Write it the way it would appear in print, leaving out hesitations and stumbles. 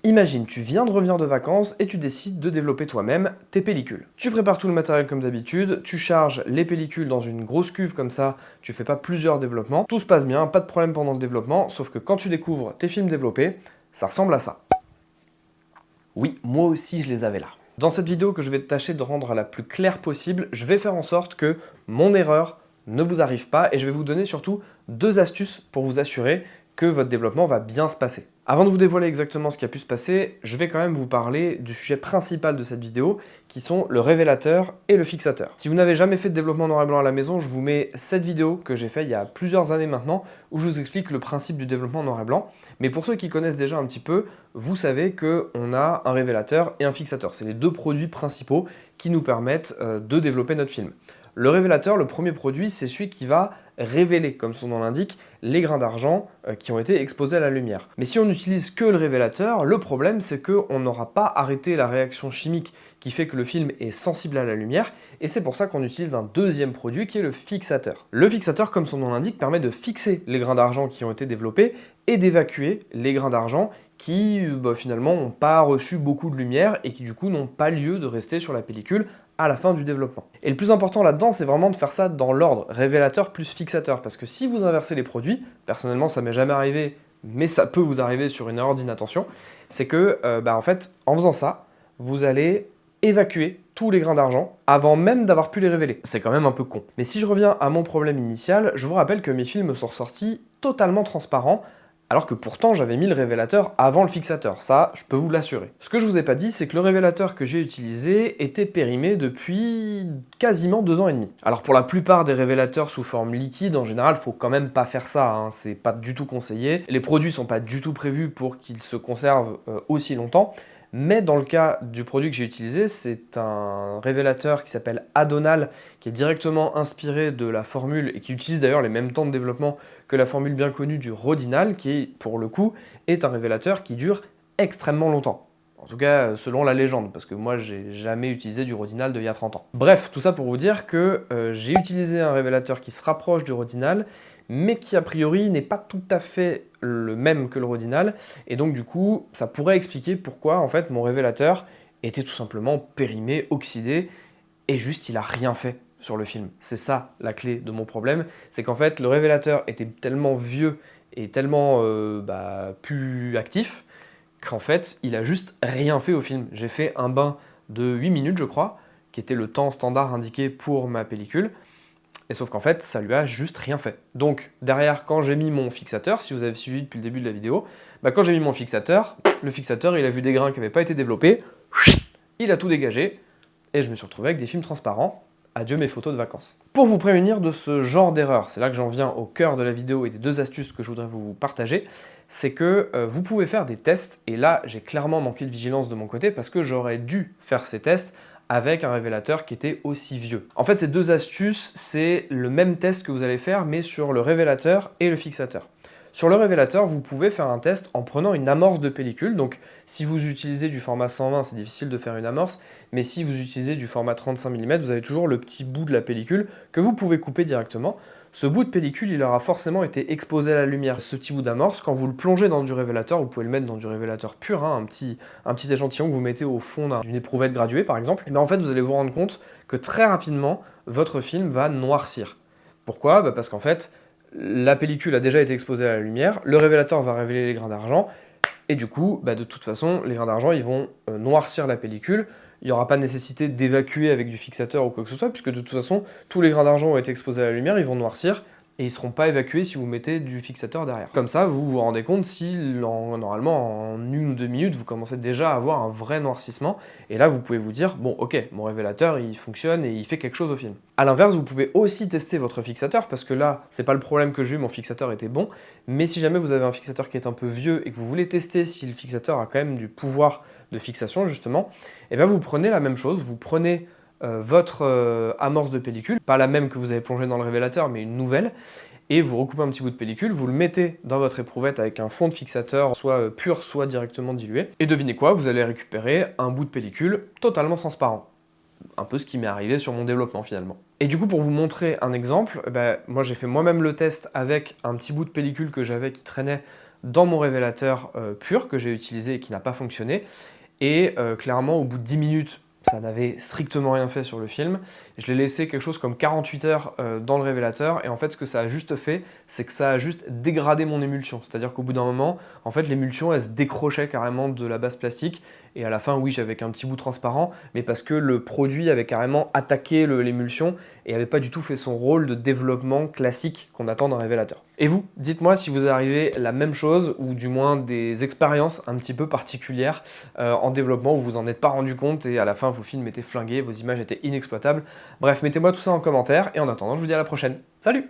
Imagine, tu viens de revenir de vacances et tu décides de développer toi-même tes pellicules. Tu prépares tout le matériel comme d'habitude, tu charges les pellicules dans une grosse cuve comme ça, tu fais pas plusieurs développements, tout se passe bien, pas de problème pendant le développement, sauf que quand tu découvres tes films développés, ça ressemble à ça. Oui, moi aussi je les avais là. Dans cette vidéo que je vais tâcher de rendre la plus claire possible, je vais faire en sorte que mon erreur ne vous arrive pas et je vais vous donner surtout 2 astuces pour vous assurer que votre développement va bien se passer. Avant de vous dévoiler exactement ce qui a pu se passer, je vais quand même vous parler du sujet principal de cette vidéo, qui sont le révélateur et le fixateur. Si vous n'avez jamais fait de développement noir et blanc à la maison, je vous mets cette vidéo que j'ai faite il y a plusieurs années maintenant, où je vous explique le principe du développement noir et blanc. Mais pour ceux qui connaissent déjà un petit peu, vous savez qu'on a un révélateur et un fixateur. C'est les 2 produits principaux qui nous permettent de développer notre film. Le révélateur, le premier produit, c'est celui qui va révéler, comme son nom l'indique, les grains d'argent qui ont été exposés à la lumière. Mais si on n'utilise que le révélateur, le problème c'est qu'on n'aura pas arrêté la réaction chimique qui fait que le film est sensible à la lumière, et c'est pour ça qu'on utilise un deuxième produit qui est le fixateur. Le fixateur, comme son nom l'indique, permet de fixer les grains d'argent qui ont été développés et d'évacuer les grains d'argent qui finalement n'ont pas reçu beaucoup de lumière et qui du coup n'ont pas lieu de rester sur la pellicule à la fin du développement. Et le plus important là-dedans, c'est vraiment de faire ça dans l'ordre, révélateur plus fixateur, parce que si vous inversez les produits, personnellement ça m'est jamais arrivé, mais ça peut vous arriver sur une erreur d'inattention, c'est que en fait, en faisant ça, vous allez évacuer tous les grains d'argent avant même d'avoir pu les révéler. C'est quand même un peu con. Mais si je reviens à mon problème initial, je vous rappelle que mes films sont sortis totalement transparents, alors que pourtant j'avais mis le révélateur avant le fixateur, ça je peux vous l'assurer. Ce que je vous ai pas dit, c'est que le révélateur que j'ai utilisé était périmé depuis quasiment 2 ans et demi. Alors pour la plupart des révélateurs sous forme liquide, en général, faut quand même pas faire ça, hein. C'est pas du tout conseillé. Les produits sont pas du tout prévus pour qu'ils se conservent aussi longtemps. Mais dans le cas du produit que j'ai utilisé, c'est un révélateur qui s'appelle Adonal, qui est directement inspiré de la formule et qui utilise d'ailleurs les mêmes temps de développement que la formule bien connue du Rodinal, qui pour le coup est un révélateur qui dure extrêmement longtemps. En tout cas, selon la légende, parce que moi j'ai jamais utilisé du Rodinal d'il y a 30 ans. Bref, tout ça pour vous dire que j'ai utilisé un révélateur qui se rapproche du Rodinal, mais qui a priori n'est pas tout à fait le même que le Rodinal, et donc du coup, ça pourrait expliquer pourquoi en fait mon révélateur était tout simplement périmé, oxydé, et juste il a rien fait sur le film. C'est ça la clé de mon problème, c'est qu'en fait le révélateur était tellement vieux et tellement plus actif, qu'en fait il a juste rien fait au film. J'ai fait un bain de 8 minutes je crois, qui était le temps standard indiqué pour ma pellicule, et sauf qu'en fait, ça lui a juste rien fait. Donc derrière, quand j'ai mis mon fixateur, si vous avez suivi depuis le début de la vidéo, quand j'ai mis mon fixateur, le fixateur, il a vu des grains qui n'avaient pas été développés, il a tout dégagé, et je me suis retrouvé avec des films transparents. Adieu mes photos de vacances. Pour vous prémunir de ce genre d'erreur, c'est là que j'en viens au cœur de la vidéo et des 2 astuces que je voudrais vous partager, c'est que vous pouvez faire des tests, et là j'ai clairement manqué de vigilance de mon côté parce que j'aurais dû faire ces tests avec un révélateur qui était aussi vieux. En fait, ces 2 astuces, c'est le même test que vous allez faire, mais sur le révélateur et le fixateur. Sur le révélateur, vous pouvez faire un test en prenant une amorce de pellicule. Donc, si vous utilisez du format 120, c'est difficile de faire une amorce, mais si vous utilisez du format 35 mm, vous avez toujours le petit bout de la pellicule que vous pouvez couper directement. Ce bout de pellicule, il aura forcément été exposé à la lumière. Ce petit bout d'amorce, quand vous le plongez dans du révélateur, vous pouvez le mettre dans du révélateur pur, hein, un petit échantillon que vous mettez au fond d'une éprouvette graduée par exemple, et bien en fait vous allez vous rendre compte que très rapidement, votre film va noircir. Pourquoi ? Parce qu'en fait, la pellicule a déjà été exposée à la lumière, le révélateur va révéler les grains d'argent, et du coup, de toute façon, les grains d'argent, ils vont noircir la pellicule. Il n'y aura pas de nécessité d'évacuer avec du fixateur ou quoi que ce soit, puisque de toute façon, tous les grains d'argent ont été exposés à la lumière, ils vont noircir, et ils ne seront pas évacués si vous mettez du fixateur derrière. Comme ça, vous vous rendez compte si, normalement, en 1 ou 2 minutes, vous commencez déjà à avoir un vrai noircissement, et là, vous pouvez vous dire, bon, ok, mon révélateur, il fonctionne et il fait quelque chose au film. A l'inverse, vous pouvez aussi tester votre fixateur, parce que là, c'est pas le problème que j'ai eu, mon fixateur était bon, mais si jamais vous avez un fixateur qui est un peu vieux et que vous voulez tester si le fixateur a quand même du pouvoir de fixation, justement, et bien vous prenez la même chose, vous prenez votre amorce de pellicule, pas la même que vous avez plongée dans le révélateur, mais une nouvelle, et vous recoupez un petit bout de pellicule, vous le mettez dans votre éprouvette avec un fond de fixateur, soit pur, soit directement dilué, et devinez quoi, vous allez récupérer un bout de pellicule totalement transparent. Un peu ce qui m'est arrivé sur mon développement finalement. Et du coup, pour vous montrer un exemple, moi j'ai fait moi-même le test avec un petit bout de pellicule que j'avais qui traînait dans mon révélateur pur que j'ai utilisé et qui n'a pas fonctionné. Et clairement, au bout de 10 minutes, ça n'avait strictement rien fait sur le film. Je l'ai laissé quelque chose comme 48 heures dans le révélateur, et en fait ce que ça a juste fait, c'est que ça a juste dégradé mon émulsion. C'est-à-dire qu'au bout d'un moment, en fait l'émulsion elle se décrochait carrément de la base plastique, et à la fin oui j'avais qu'un petit bout transparent, mais parce que le produit avait carrément attaqué l'émulsion et avait pas du tout fait son rôle de développement classique qu'on attend d'un révélateur. Et vous, dites-moi si vous arrivez la même chose, ou du moins des expériences un petit peu particulières en développement où vous en êtes pas rendu compte et à la fin vos films étaient flingués, vos images étaient inexploitables. Bref, mettez-moi tout ça en commentaire, et en attendant, je vous dis à la prochaine. Salut!